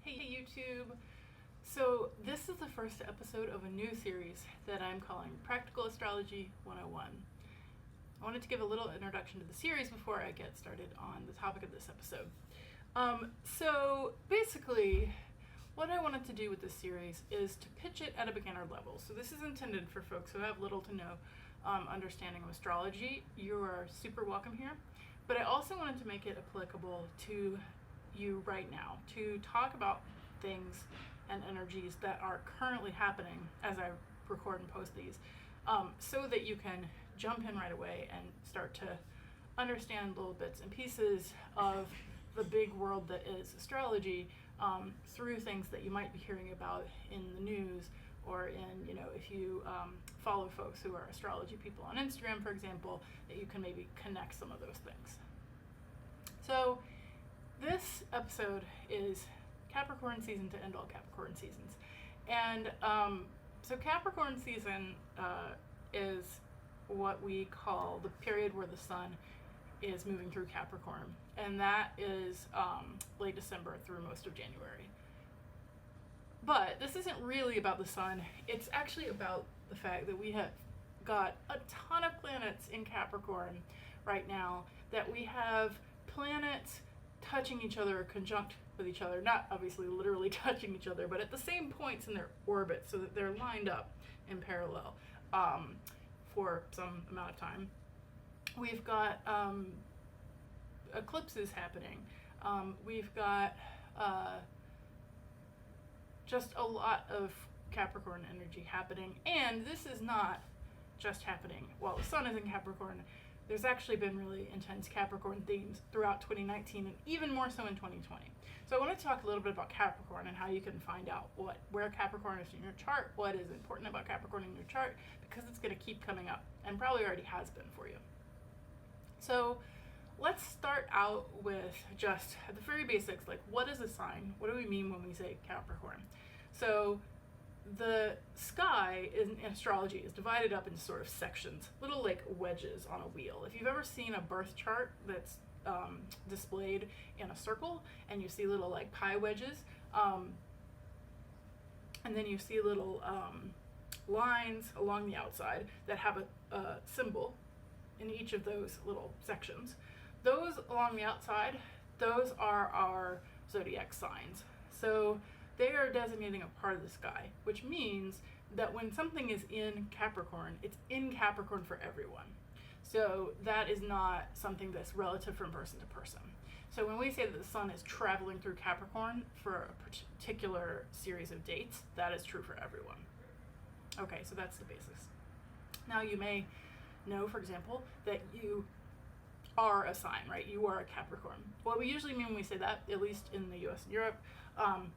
Hey YouTube! So this is the first episode of a new series that I'm calling Practical Astrology 101. I wanted to give a little introduction to the series before I get started on the topic of this episode. So basically, what I wanted to do with this series is to pitch it at a beginner level. So this is intended for folks who have little to no understanding of astrology. You are super welcome here. But I also wanted to make it applicable to you right now, to talk about things and energies that are currently happening as I record and post these, so that you can jump in right away and start to understand little bits and pieces of the big world that is astrology, through things that you might be hearing about in the news, or in, if you follow folks who are astrology people on Instagram, for example, that you can maybe connect some of those things. So this episode is Capricorn season to end all Capricorn seasons. And so Capricorn season is what we call the period where the sun is moving through Capricorn. And that is late December through most of January. But this isn't really about the sun. It's actually about the fact that we have got a ton of planets in Capricorn right now, that we have planets touching each other, or conjunct with each other, not obviously literally touching each other, but at the same points in their orbit, so that they're lined up in parallel for some amount of time. We've got eclipses happening. We've got just a lot of Capricorn energy happening, and this is not just happening while the sun is in Capricorn. There's actually been really intense Capricorn themes throughout 2019, and even more so in 2020. So I want to talk a little bit about Capricorn and how you can find out where Capricorn is in your chart, what is important about Capricorn in your chart, because it's going to keep coming up, and probably already has been for you. So let's start out with just the very basics, like what is a sign? What do we mean when we say Capricorn? So the sky in astrology is divided up into sort of sections, little like wedges on a wheel. If you've ever seen a birth chart that's displayed in a circle, and you see little like pie wedges, and then you see little lines along the outside that have a symbol in each of those little sections. Those along the outside, those are our zodiac signs. So they are designating a part of the sky, which means that when something is in Capricorn, it's in Capricorn for everyone. So that is not something that's relative from person to person. So when we say that the sun is traveling through Capricorn for a particular series of dates, that is true for everyone. Okay, so that's the basis. Now you may know, for example, that you are a sign, right? You are a Capricorn. What we usually mean when we say that, at least in the US and Europe,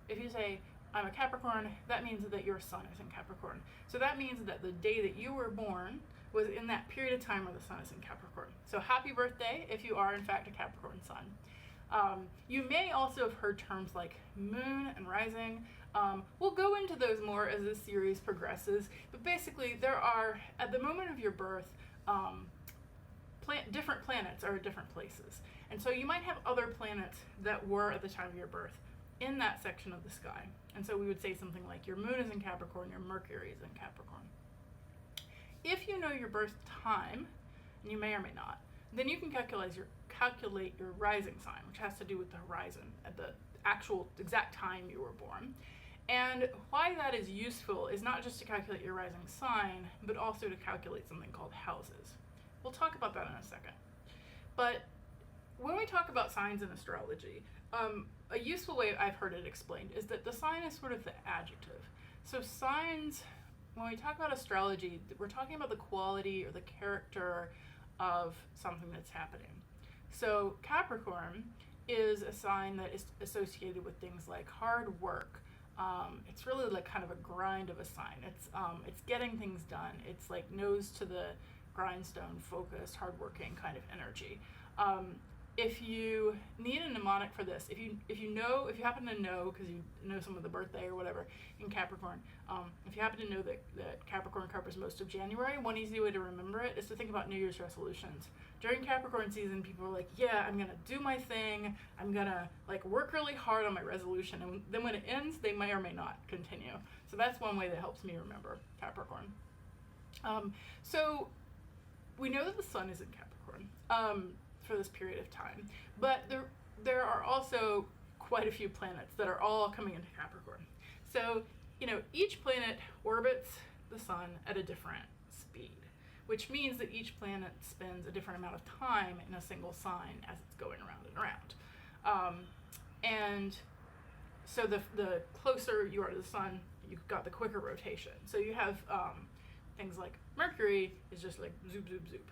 if you say, I'm a Capricorn, that means that your sun is in Capricorn. So that means that the day that you were born was in that period of time where the sun is in Capricorn. So happy birthday if you are in fact a Capricorn sun. You may also have heard terms like moon and rising. We'll go into those more as this series progresses, but basically there are, at the moment of your birth, different planets are at different places. And so you might have other planets that were at the time of your birth in that section of the sky. And so we would say something like your moon is in Capricorn, your Mercury is in Capricorn. If you know your birth time, and you may or may not, then you can calculate your rising sign, which has to do with the horizon at the actual exact time you were born. And why that is useful is not just to calculate your rising sign, but also to calculate something called houses. We'll talk about that in a second. But when we talk about signs in astrology, a useful way I've heard it explained is that the sign is sort of the adjective. So signs, when we talk about astrology, we're talking about the quality or the character of something that's happening. So Capricorn is a sign that is associated with things like hard work. It's really like kind of a grind of a sign. It's getting things done. It's like nose to the grindstone, focused, hardworking kind of energy. if you need a mnemonic for this, if you happen to know, because you know some of the birthday or whatever in Capricorn, if you happen to know that Capricorn covers most of January, one easy way to remember it is to think about New Year's resolutions. During Capricorn season, people are like, yeah, I'm gonna do my thing, I'm gonna like work really hard on my resolution, and then when it ends, they may or may not continue. So that's one way that helps me remember Capricorn. So we know that the sun is in Capricorn for this period of time, but there are also quite a few planets that are all coming into Capricorn. So, each planet orbits the sun at a different speed, which means that each planet spends a different amount of time in a single sign as it's going around and around. And so the closer you are to the sun, you've got the quicker rotation. So you have things like Mercury is just like zoop, zoop, zoop.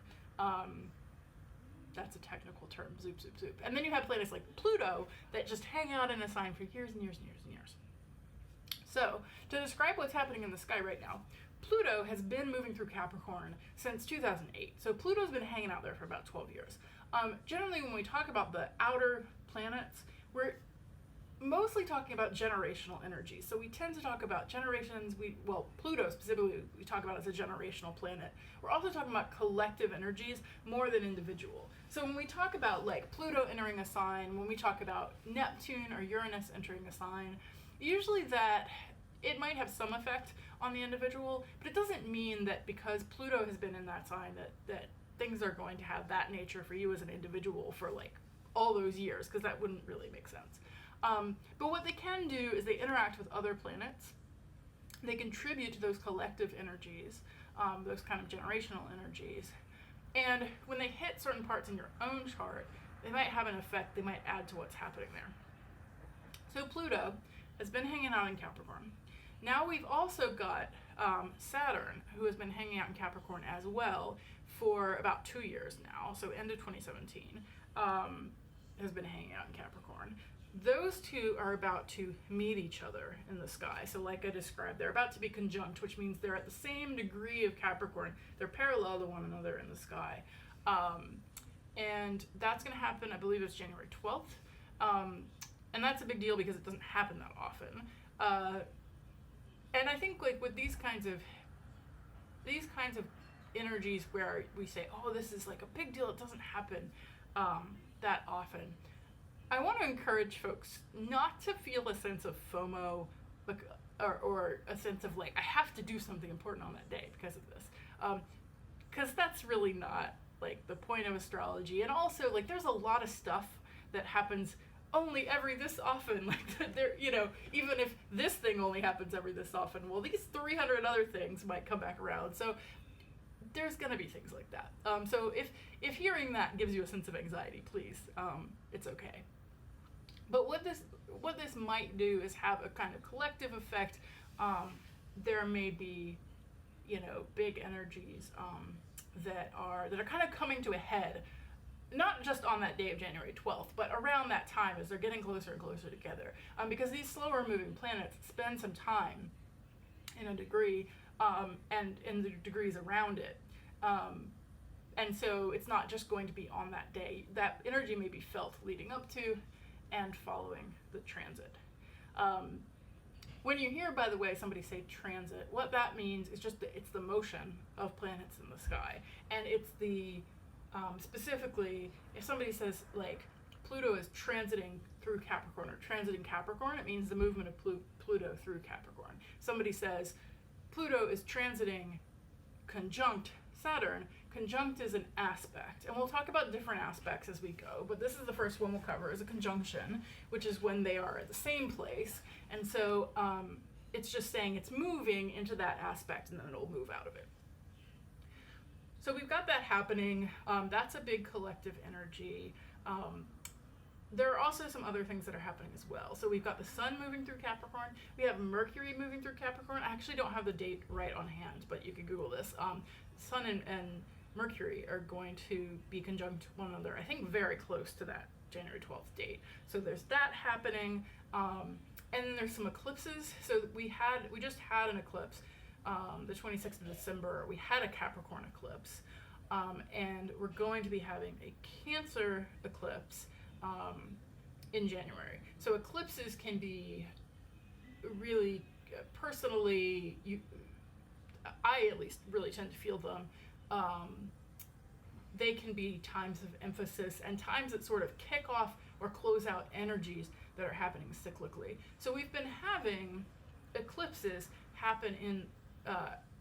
That's a technical term, zoop, zoop, zoop. And then you have planets like Pluto that just hang out in a sign for years and years and years and years. So, to describe what's happening in the sky right now, Pluto has been moving through Capricorn since 2008. So Pluto's been hanging out there for about 12 years. Generally, when we talk about the outer planets, we're mostly talking about generational energy. So we tend to talk about generations, Pluto specifically, we talk about as a generational planet. We're also talking about collective energies more than individual. So when we talk about like Pluto entering a sign, when we talk about Neptune or Uranus entering a sign, usually that it might have some effect on the individual, but it doesn't mean that because Pluto has been in that sign that things are going to have that nature for you as an individual for like all those years, because that wouldn't really make sense. But what they can do is they interact with other planets. They contribute to those collective energies, those kind of generational energies. And when they hit certain parts in your own chart, they might have an effect. They might add to what's happening there. So Pluto has been hanging out in Capricorn. Now we've also got Saturn, who has been hanging out in Capricorn as well for about 2 years now. So end of 2017 has been hanging out in Capricorn. Those two are about to meet each other in the sky. So like I described, they're about to be conjunct, which means they're at the same degree of Capricorn. They're parallel to one another in the sky. And that's going to happen, I believe it's January 12th. And that's a big deal because it doesn't happen that often. And I think like with these kinds of energies where we say, oh, this is like a big deal, it doesn't happen that often. I want to encourage folks not to feel a sense of FOMO or a sense of like, I have to do something important on that day because of this. Because that's really not like the point of astrology. And also like there's a lot of stuff that happens only every this often. Like there, even if this thing only happens every this often, well, these 300 other things might come back around. So there's going to be things like that. So if hearing that gives you a sense of anxiety, please, it's okay. But what this might do is have a kind of collective effect. There may be, big energies that are kind of coming to a head, not just on that day of January 12th, but around that time as they're getting closer and closer together. Because these slower moving planets spend some time in a degree, and in the degrees around it. And so it's not just going to be on that day. That energy may be felt leading up to and following the transit. When you hear, by the way, somebody say transit, what that means is just it's the motion of planets in the sky. And it's the, specifically, if somebody says like Pluto is transiting through Capricorn or transiting Capricorn, it means the movement of Pluto through Capricorn. Somebody says Pluto is transiting conjunct Saturn. Conjunct is an aspect, and we'll talk about different aspects as we go, but this is the first one we'll cover, is a conjunction, which is when they are at the same place, and so it's just saying it's moving into that aspect and then it'll move out of it. So we've got that happening. That's a big collective energy. There are also some other things that are happening as well. So we've got the sun moving through Capricorn. We have Mercury moving through Capricorn. I actually don't have the date right on hand, but you can Google this. Sun and Mercury are going to be conjunct one another, I think very close to that January 12th date. So there's that happening. And then there's some eclipses. So we just had an eclipse, the 26th of December. We had a Capricorn eclipse. and we're going to be having a Cancer eclipse in January. So eclipses can be really personally, I at least really tend to feel them. They can be times of emphasis and times that sort of kick off or close out energies that are happening cyclically. So we've been having eclipses happen in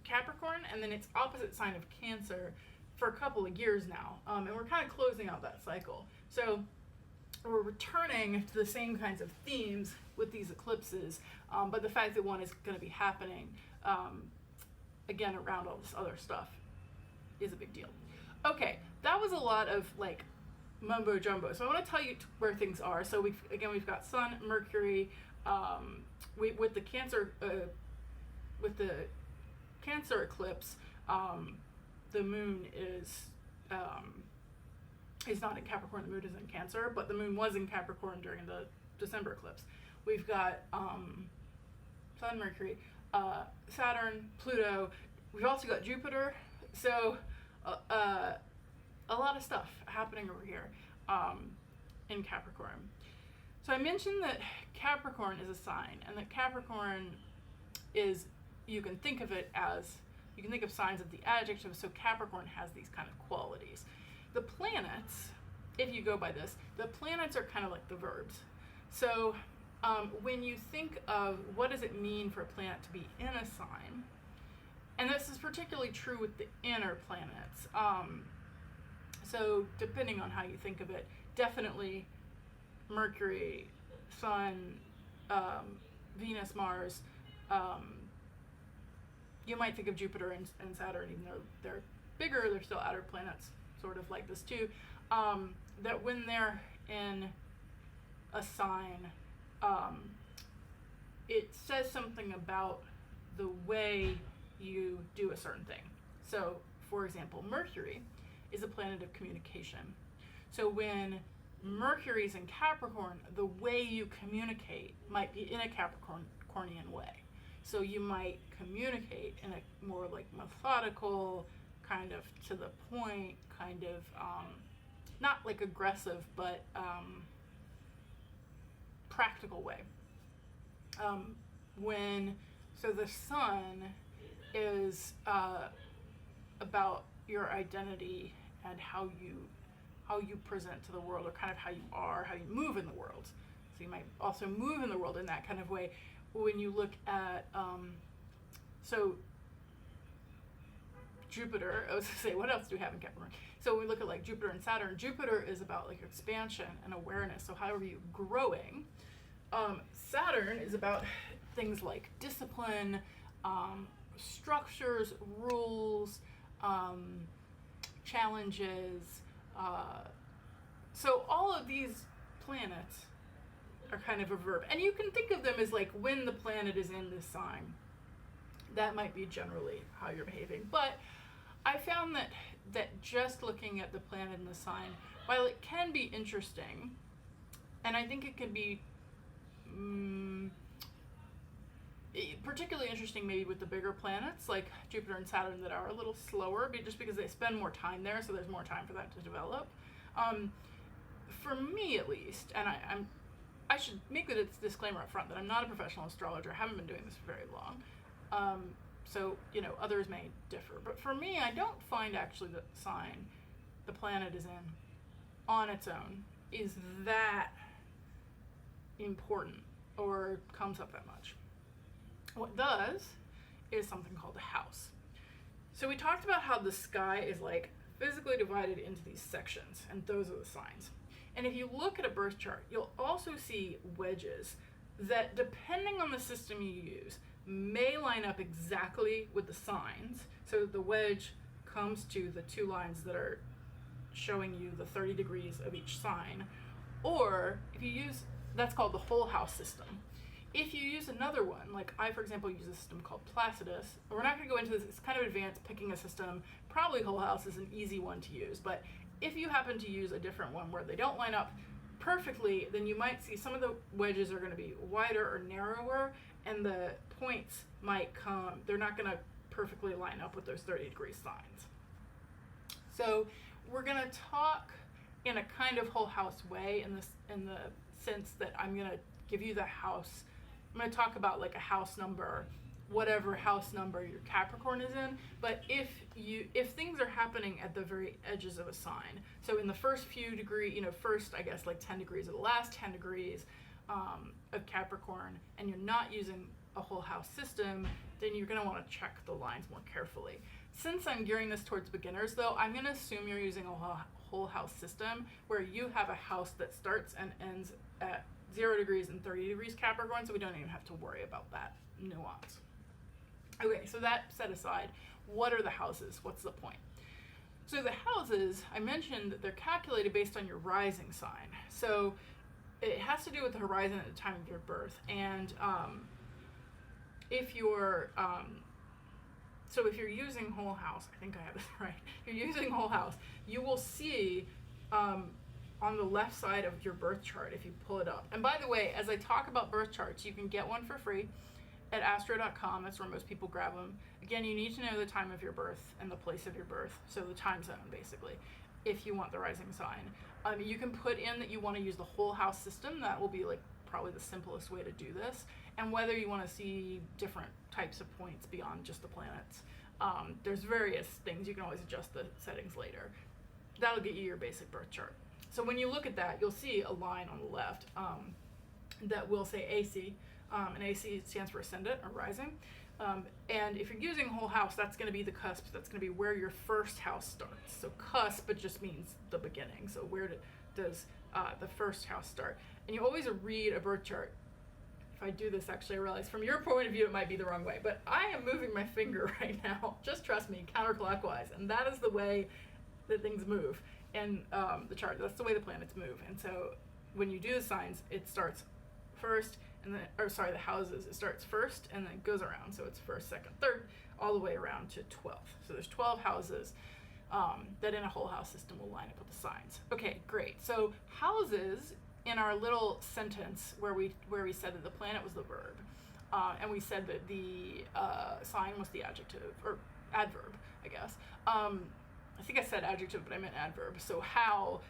Capricorn, and then its opposite sign of Cancer for a couple of years now, and we're kind of closing out that cycle. So we're returning to the same kinds of themes with these eclipses, but the fact that one is going to be happening again around all this other stuff is a big deal. Okay, that was a lot of like mumbo jumbo. So I want to tell you where things are. So we've got Sun, Mercury, with the Cancer eclipse. The moon is not in Capricorn. The moon is in Cancer, but the moon was in Capricorn during the December eclipse. We've got Sun, Mercury, Saturn, Pluto. We've also got Jupiter. So a lot of stuff happening over here in Capricorn. So I mentioned that Capricorn is a sign, and that Capricorn is, you can think of signs of the adjective, so Capricorn has these kind of qualities. The planets, if you go by this, the planets are kind of like the verbs. So when you think of what does it mean for a planet to be in a sign, and this is particularly true with the inner planets. So depending on how you think of it, definitely Mercury, Sun, Venus, Mars. You might think of Jupiter and Saturn, even though they're bigger, they're still outer planets, sort of like this too. That when they're in a sign, it says something about the way you do a certain thing. So, for example, Mercury is a planet of communication. So when Mercury's in Capricorn, the way you communicate might be in a Capricornian way. So you might communicate in a more like methodical, kind of to the point, kind of not like aggressive, but practical way. So the Sun is about your identity and how you present to the world, or kind of how you are, how you move in the world. So you might also move in the world in that kind of way. When you look at so Jupiter, I was gonna say, what else do we have in Capricorn? So when we look at like Jupiter and Saturn, Jupiter is about like expansion and awareness. So how are you growing? Saturn is about things like discipline, structures, rules, challenges. So all of these planets are kind of a verb. And you can think of them as like when the planet is in this sign. That might be generally how you're behaving. But I found that just looking at the planet in the sign, while it can be interesting, and I think it could be particularly interesting maybe with the bigger planets like Jupiter and Saturn that are a little slower, just because they spend more time there, so there's more time for that to develop. For me at least, and I should make a disclaimer up front that I'm not a professional astrologer. I haven't been doing this for very long. So, others may differ. But for me, I don't find actually the sign the planet is in on its own is that important or comes up that much. What does is something called a house. So we talked about how the sky is like physically divided into these sections, and those are the signs. And if you look at a birth chart, you'll also see wedges that, depending on the system you use, may line up exactly with the signs. So the wedge comes to the two lines that are showing you the 30 degrees of each sign. Or if you use, that's called the whole house system. If you use another one, like I, for example, use a system called Placidus, we're not going to go into this, it's kind of advanced picking a system. Probably whole house is an easy one to use, but if you happen to use a different one where they don't line up perfectly, then you might see some of the wedges are going to be wider or narrower, and the points might they're not going to perfectly line up with those 30 degree signs. So we're going to talk in a kind of whole house way, in the sense that I'm going to give you the house. I'm going to talk about like a house number, whatever house number your Capricorn is in. But if things are happening at the very edges of a sign, so in the first few degrees, first I guess like 10 degrees or the last 10 degrees of Capricorn, and you're not using a whole house system, then you're going to want to check the lines more carefully. Since I'm gearing this towards beginners, though, I'm going to assume you're using a whole house system where you have a house that starts and ends at 0 degrees and 30 degrees Capricorn, so we don't even have to worry about that nuance. Okay, so that set aside, what are the houses? What's the point? So the houses, I mentioned that they're calculated based on your rising sign. So it has to do with the horizon at the time of your birth. And if you're using whole house, I think I have this right, if you're using whole house, you will see on the left side of your birth chart if you pull it up. And by the way, as I talk about birth charts, you can get one for free at astro.com. That's where most people grab them. Again, you need to know the time of your birth and the place of your birth, so the time zone basically, if you want the rising sign. You can put in that you want to use the whole house system. That will be like probably the simplest way to do this, and whether you want to see different types of points beyond just the planets. There's various things. You can always adjust the settings later. That'll get you your basic birth chart. So when you look at that, you'll see a line on the left that will say AC, and AC stands for ascendant or rising. And if you're using whole house, that's going to be the cusp. That's going to be where your first house starts. So cusp, it just means the beginning. So where does the first house start? And you always read a birth chart. If I do this, actually, I realize from your point of view, it might be the wrong way. But I am moving my finger right now, just trust me, counterclockwise. And that is the way that things move in the chart. That's the way the planets move. And so when you do the signs, it starts first, the houses, it starts first and then goes around. So it's first, second, third, all the way around to 12. So there's 12 houses that in a whole house system will line up with the signs. Okay, great. So houses, in our little sentence where we said that the planet was the verb, and we said that the sign was the adjective, or adverb, I guess. I think I said adjective, but I meant adverb. So how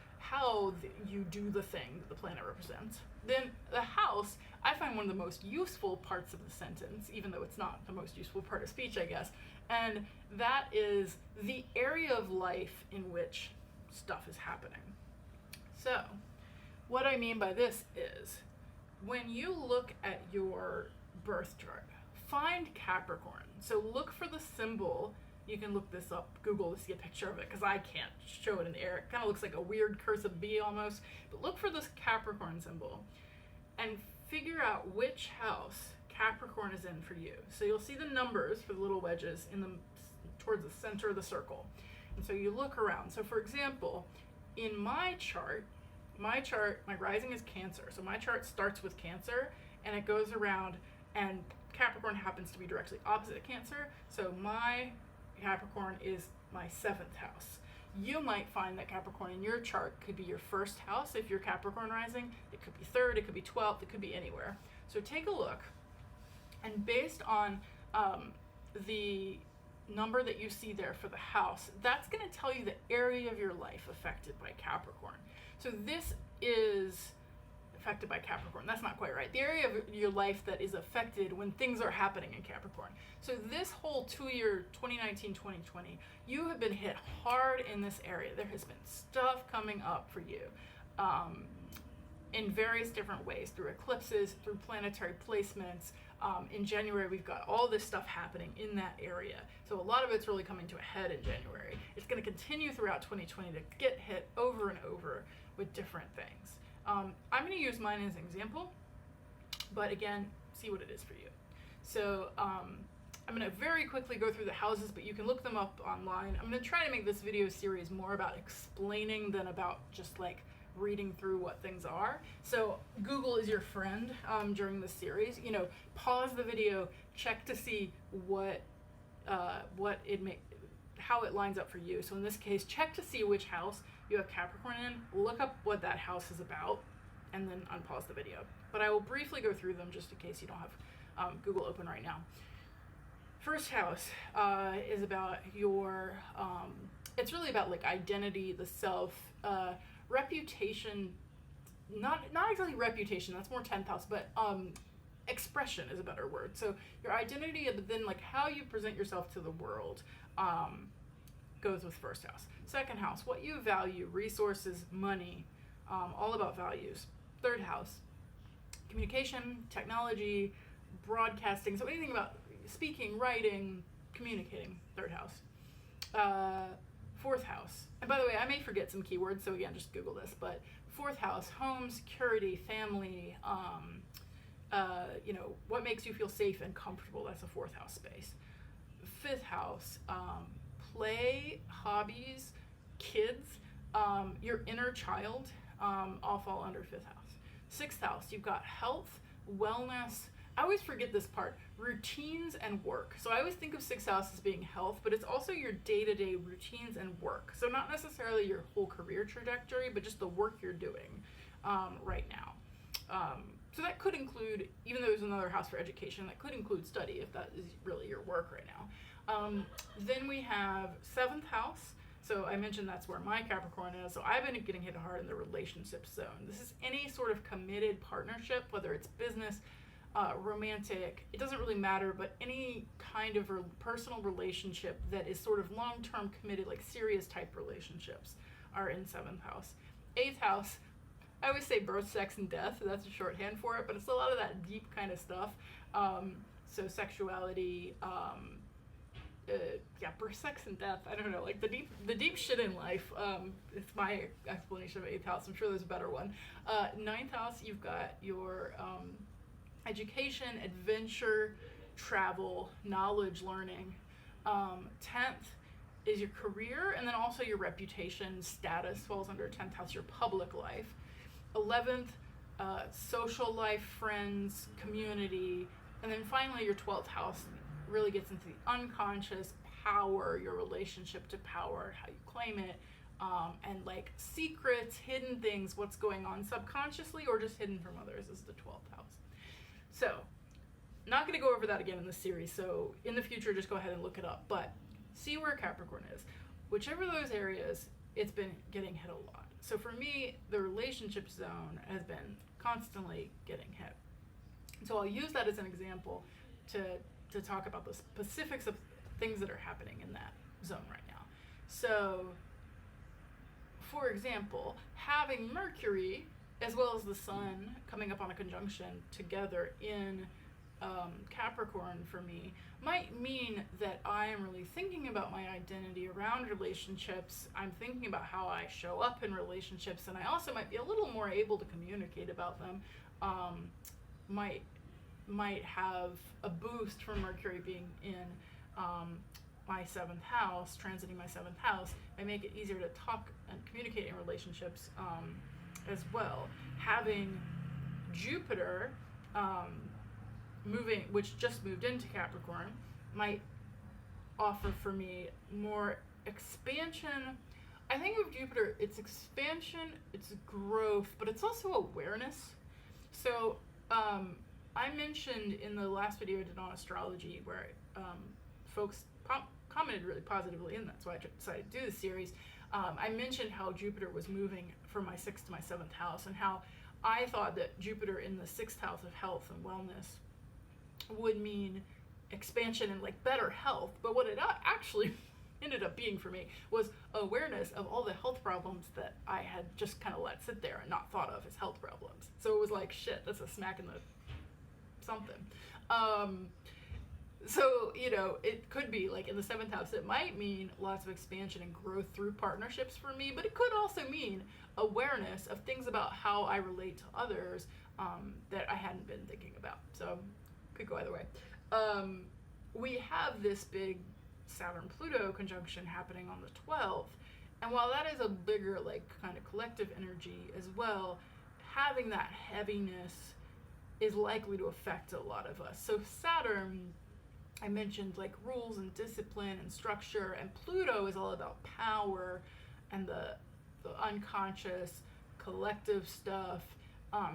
you do the thing that the planet represents. Then the house, I find one of the most useful parts of the sentence, even though it's not the most useful part of speech, I guess. And that is the area of life in which stuff is happening. So what I mean by this is, when you look at your birth chart, find Capricorn. So look for the symbol. You can look this up, Google to see a picture of it, because I can't show it in the air. It kind of looks like a weird cursive B almost. But look for this Capricorn symbol and figure out which house Capricorn is in for you. So you'll see the numbers for the little wedges towards the center of the circle. And so you look around. So for example, in my chart, my rising is Cancer. So my chart starts with Cancer and it goes around, and Capricorn happens to be directly opposite of Cancer. So my Capricorn is my 7th house. You might find that Capricorn in your chart could be your first house if you're Capricorn rising. It could be 3rd, it could be 12th, it could be anywhere. So take a look, and based on the number that you see there for the house, that's going to tell you the area of your life affected by Capricorn. So this is affected by Capricorn. That's not quite right. The area of your life that is affected when things are happening in Capricorn. So this whole 2-year, 2019-2020, you have been hit hard in this area. There has been stuff coming up for you in various different ways, through eclipses, through planetary placements. In January, we've got all this stuff happening in that area. So a lot of it's really coming to a head in January. It's going to continue throughout 2020 to get hit over and over with different things. I'm going to use mine as an example, but again, see what it is for you. So I'm going to very quickly go through the houses, but you can look them up online. I'm going to try to make this video series more about explaining than about just like reading through what things are. So Google is your friend during this series. Pause the video, check to see how it lines up for you. So in this case, check to see which house you have Capricorn in, look up what that house is about, and then unpause the video. But I will briefly go through them just in case you don't have Google open right now. First house is about your, it's really about like identity, the self, reputation, not exactly reputation, that's more 10th house, but expression is a better word. So your identity, but then like how you present yourself to the world goes with first house. Second house, what you value, resources, money, all about values. Third house, communication, technology, broadcasting, so anything about speaking, writing, communicating. Third house. Fourth house, and by the way, I may forget some keywords, so again, just Google this, but fourth house, home, security, family, what makes you feel safe and comfortable, that's a fourth house space. Fifth house, play, hobbies, kids, your inner child, all fall under fifth house. Sixth house, you've got health, wellness, I always forget this part, routines and work. So I always think of sixth house as being health, but it's also your day-to-day routines and work. So not necessarily your whole career trajectory, but just the work you're doing right now. So that could include, even though there's another house for education, that could include study if that is really your work right now. Then we have seventh house. So I mentioned that's where my Capricorn is. So I've been getting hit hard in the relationship zone. This is any sort of committed partnership, whether it's business, romantic, it doesn't really matter, but any kind of personal relationship that is sort of long-term committed, like serious type relationships are in seventh house. Eighth house, I always say birth, sex, and death. That's a shorthand for it, but it's a lot of that deep kind of stuff. So sexuality, birth, sex, and death. I don't know, like the deep shit in life. It's my explanation of eighth house. I'm sure there's a better one. Ninth house, you've got your education, adventure, travel, knowledge, learning. 10th is your career, and then also your reputation, status falls under 10th house, your public life. 11th, social life, friends, community, and then finally your 12th house really gets into the unconscious, power, your relationship to power, how you claim it, and like secrets, hidden things, what's going on subconsciously or just hidden from others is the 12th house. So, not going to go over that again in this series, so in the future just go ahead and look it up, but see where Capricorn is. Whichever of those areas, it's been getting hit a lot. So for me, the relationship zone has been constantly getting hit. So I'll use that as an example to talk about the specifics of things that are happening in that zone right now. So, for example, having Mercury as well as the Sun coming up on a conjunction together in Capricorn for me might mean that I am really thinking about my identity around relationships. I'm thinking about how I show up in relationships, and I also might be a little more able to communicate about them. Might have a boost from Mercury being in my 7th house, transiting my 7th house. I make it easier to talk and communicate in relationships as well. Having Jupiter which just moved into Capricorn, might offer for me more expansion. I think of Jupiter, it's expansion, it's growth, but it's also awareness. So I mentioned in the last video I did on astrology where folks commented really positively, and that's why I decided to do this series. I mentioned how Jupiter was moving from my 6th to my 7th house, and how I thought that Jupiter in the 6th house of health and wellness would mean expansion and like better health, but what it actually ended up being for me was awareness of all the health problems that I had just kind of let sit there and not thought of as health problems. So it was like, shit, that's a smack in the something. So, it could be like in the 7th house, it might mean lots of expansion and growth through partnerships for me, but it could also mean awareness of things about how I relate to others that I hadn't been thinking about. So, could go either way. We have this big Saturn-Pluto conjunction happening on the 12th, and while that is a bigger, like, kind of collective energy as well, having that heaviness is likely to affect a lot of us. So Saturn, I mentioned like rules and discipline and structure, and Pluto is all about power and the unconscious collective stuff.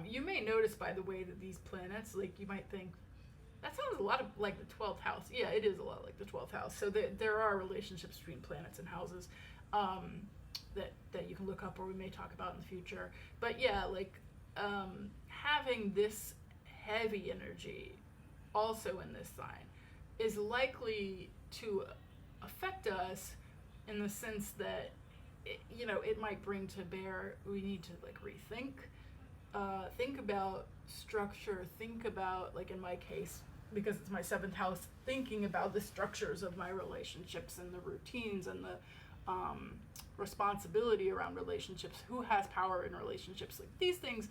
You may notice by the way that these planets, like you might think That sounds a lot of like the 12th house. Yeah, it is a lot like the 12th house. So there are relationships between planets and houses that you can look up, or we may talk about in the future. But yeah, like having this heavy energy also in this sign is likely to affect us in the sense that it might bring to bear, we need to like rethink, think about structure, think about, like in my case, because it's my 7th house, thinking about the structures of my relationships and the routines and the responsibility around relationships, who has power in relationships. Like these things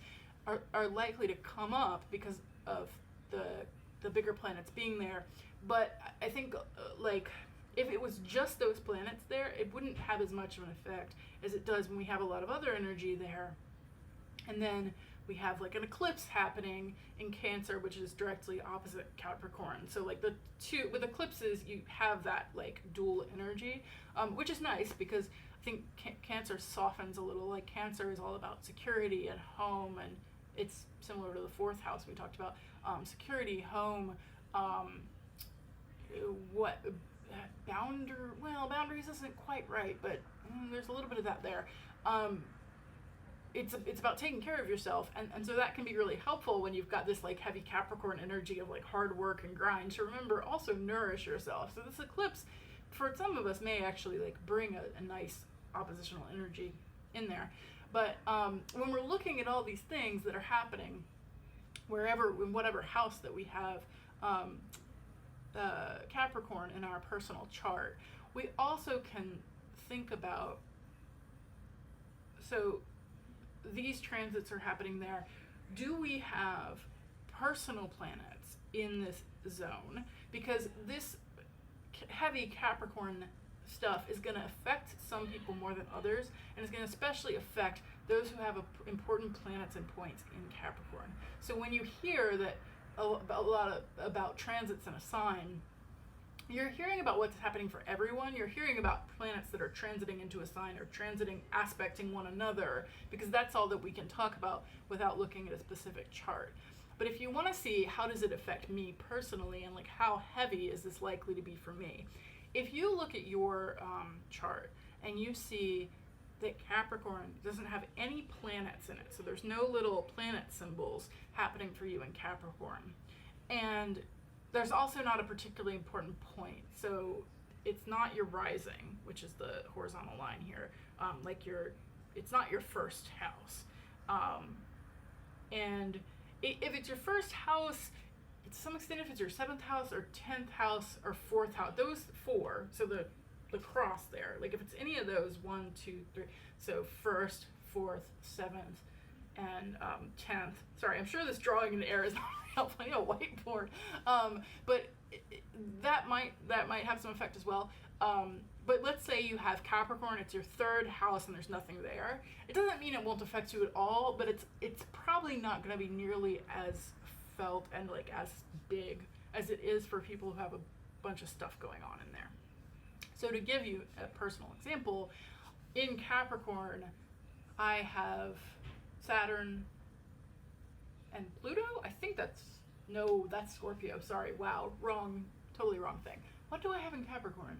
are likely to come up because of the bigger planets being there. But I think like if it was just those planets there, it wouldn't have as much of an effect as it does when we have a lot of other energy there. And then we have like an eclipse happening in Cancer, which is directly opposite Capricorn. So like the two, with eclipses, you have that like dual energy, which is nice because I think Cancer softens a little. Like Cancer is all about security and home, and it's similar to the 4th house we talked about. Security, home, boundaries isn't quite right, but there's a little bit of that there. It's about taking care of yourself, and so that can be really helpful when you've got this like heavy Capricorn energy of like hard work and grind. So remember, also nourish yourself. So this eclipse, for some of us, may actually like bring a nice oppositional energy in there. But when we're looking at all these things that are happening, in whatever house that we have Capricorn in our personal chart, we also can think about, so these transits are happening there. Do we have personal planets in this zone? Because this heavy Capricorn stuff is going to affect some people more than others, and it's going to especially affect those who have important planets and points in Capricorn. So when you hear that a lot about transits in a sign, you're hearing about what's happening for everyone. You're hearing about planets that are transiting into a sign or aspecting one another, because that's all that we can talk about without looking at a specific chart. But if you want to see how does it affect me personally, and like how heavy is this likely to be for me, if you look at your chart and you see that Capricorn doesn't have any planets in it, so there's no little planet symbols happening for you in Capricorn, and there's also not a particularly important point, so it's not your rising, which is the horizontal line here, it's not your 1st house, and if it's your 1st house, to some extent, if it's your 7th house or 10th house or 4th house, those 4, so the cross there, like if it's any of those 1, 2, 3, so 1st, 4th, 7th, and 10th. Sorry, I'm sure this drawing in the air is not helpful. I need a whiteboard, but that might have some effect as well. But let's say you have Capricorn, it's your 3rd house, and there's nothing there. It doesn't mean it won't affect you at all, but it's probably not going to be nearly as felt and like as big as it is for people who have a bunch of stuff going on in there. So to give you a personal example, in Capricorn, I have Saturn and Pluto. I think that's Scorpio. Sorry, wow, totally wrong thing. What do I have in Capricorn?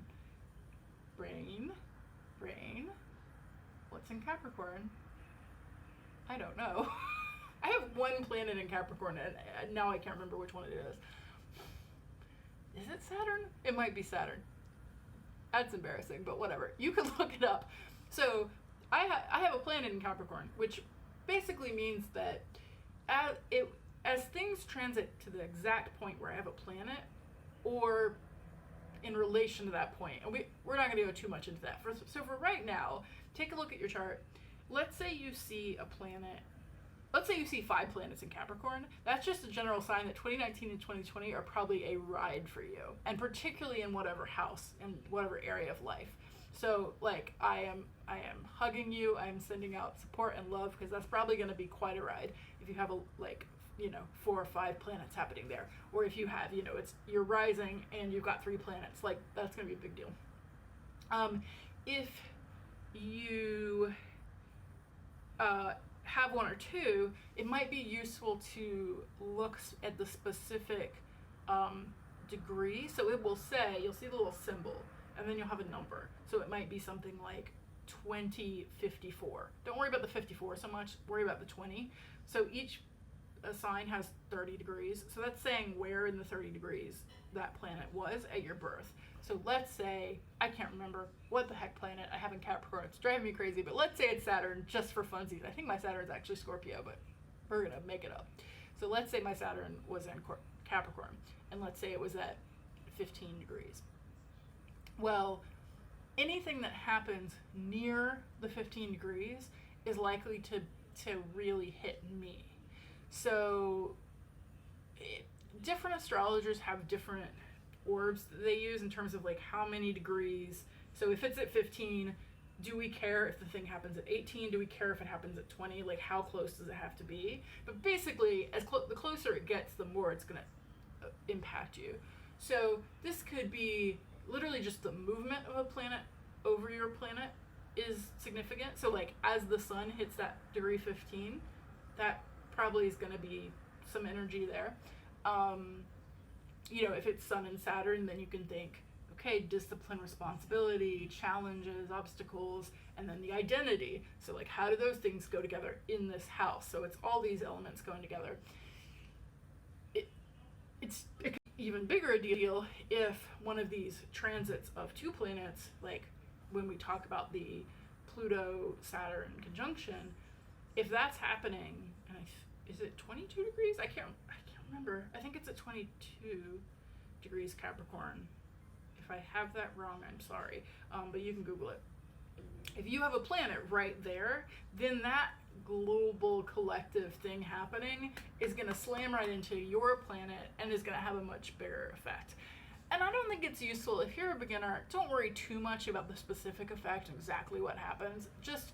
Brain. What's in Capricorn? I don't know. I have one planet in Capricorn, and now I can't remember which one it is. Is it Saturn? It might be Saturn. That's embarrassing, but whatever. You can look it up. So I have a planet in Capricorn, which basically means that as things transit to the exact point where I have a planet, or in relation to that point, and we're not going to go too much into that. So for right now, take a look at your chart. Let's say you see a planet. Let's say you see 5 planets in Capricorn. That's just a general sign that 2019 and 2020 are probably a ride for you, and particularly in whatever house, in whatever area of life. So like I am hugging you, I'm sending out support and love, because that's probably going to be quite a ride if you have 4 or 5 planets happening there, or if you have it's you're rising and you've got 3 planets, like that's going to be a big deal. If you have 1 or 2, it might be useful to look at the specific degree. So it will say, you'll see the little symbol, and then you'll have a number. So it might be something like 2054. Don't worry about the 54 so much, worry about the 20. So each sign has 30 degrees. So that's saying where in the 30 degrees that planet was at your birth. So let's say, I can't remember what the heck planet I have in Capricorn, it's driving me crazy, but let's say it's Saturn, just for funsies. I think my Saturn's actually Scorpio, but we're gonna make it up. So let's say my Saturn was in Capricorn, and let's say it was at 15 degrees. Well, anything that happens near the 15 degrees is likely to really hit me. So different astrologers have different orbs that they use in terms of like how many degrees. So if it's at 15, do we care if the thing happens at 18? Do we care if it happens at 20? Like, how close does it have to be? But basically, the closer it gets, the more it's going to impact you. So this could be literally just the movement of a planet over your planet is significant. So like as the sun hits that degree 15, that probably is going to be some energy there. You know, if it's Sun and Saturn, then you can think, okay, discipline, responsibility, challenges, obstacles, and then the identity. So like, how do those things go together in this house? So it's all these elements going together. It's an even bigger a deal if one of these transits of two planets, like when we talk about the Pluto-Saturn conjunction, if that's happening, and is it 22 degrees? I can't remember. I think it's at 22 degrees Capricorn. If I have that wrong, I'm sorry, but you can Google it. If you have a planet right there, then that global collective thing happening is going to slam right into your planet and is going to have a much bigger effect. And I don't think it's useful, if you're a beginner, don't worry too much about the specific effect, exactly what happens. Just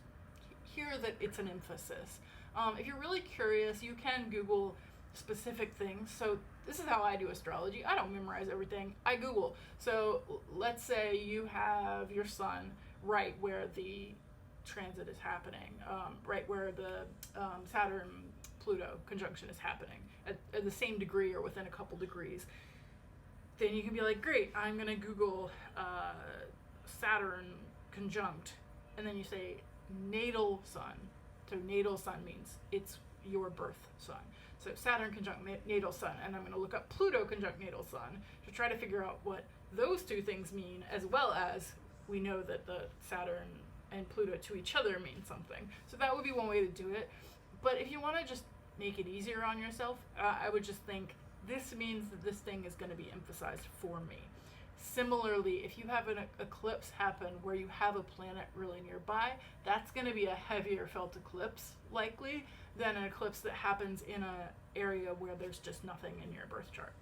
hear that it's an emphasis. If you're really curious, you can Google specific things. So this is how I do astrology. I don't memorize everything. I Google. So let's say you have your sun right where the transit is happening, right where the Saturn-Pluto conjunction is happening, at the same degree or within a couple degrees. Then you can be like, great, I'm going to Google Saturn conjunct, and then you say natal sun. So natal sun means it's your birth sun. So Saturn conjunct natal sun, and I'm going to look up Pluto conjunct natal sun to try to figure out what those two things mean, as well as we know that the Saturn and Pluto to each other mean something. So that would be one way to do it. But if you want to just make it easier on yourself, I would just think this means that this thing is going to be emphasized for me. Similarly, if you have an eclipse happen where you have a planet really nearby, that's going to be a heavier felt eclipse likely than an eclipse that happens in an area where there's just nothing in your birth chart.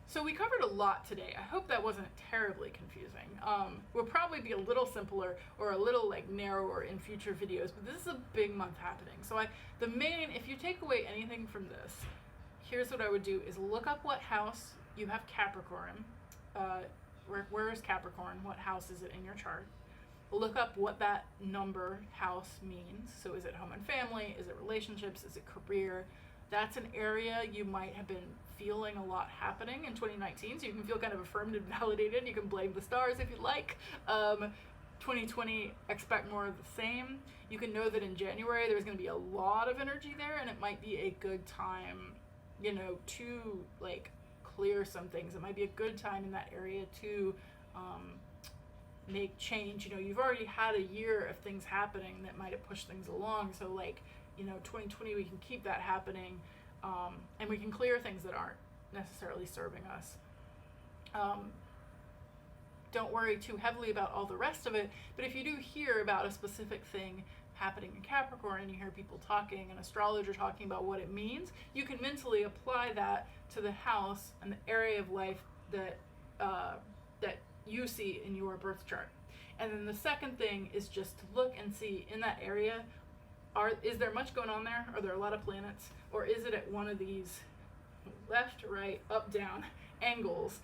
So we covered a lot today. I hope that wasn't terribly confusing. We'll probably be a little simpler or a little like narrower in future videos, but this is a big month happening. So if you take away anything from this, here's what I would do is look up what house you have Capricorn. Where is Capricorn? What house is it in your chart? Look up what that number house means. So is it home and family? Is it relationships? Is it career? That's an area you might have been feeling a lot happening in 2019. So you can feel kind of affirmed and validated. You can blame the stars if you like. 2020, expect more of the same. You can know that in January there's going to be a lot of energy there, and it might be a good time, to like clear some things. It might be a good time in that area to make change. You've already had a year of things happening that might have pushed things along. So 2020, we can keep that happening, and we can clear things that aren't necessarily serving us. Don't worry too heavily about all the rest of it, but if you do hear about a specific thing happening in Capricorn and you hear people talking, an astrologer talking about what it means, you can mentally apply that to the house and the area of life that you see in your birth chart. And then the second thing is just to look and see in that area, is there much going on there? Are there a lot of planets? Or is it at one of these left, right, up, down angles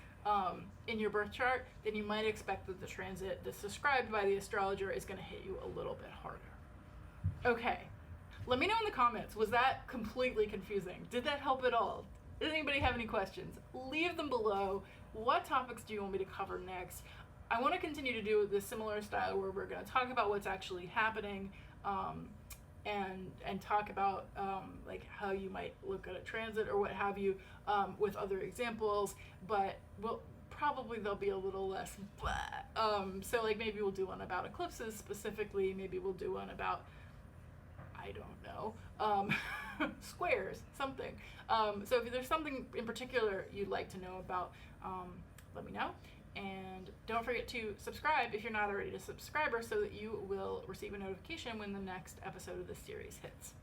in your birth chart? Then you might expect that the transit that's described by the astrologer is going to hit you a little bit harder. Okay, let me know in the comments, was that completely confusing? Did that help at all? Does anybody have any questions? Leave them below. What topics do you want me to cover next? I want to continue to do this similar style where we're going to talk about what's actually happening, and talk about like how you might look at a transit or what have you, with other examples, but probably they'll be a little less so like maybe we'll do one about eclipses specifically, maybe we'll do one about, I don't know, squares, something. So if there's something in particular you'd like to know about, let me know. And don't forget to subscribe if you're not already a subscriber so that you will receive a notification when the next episode of this series hits.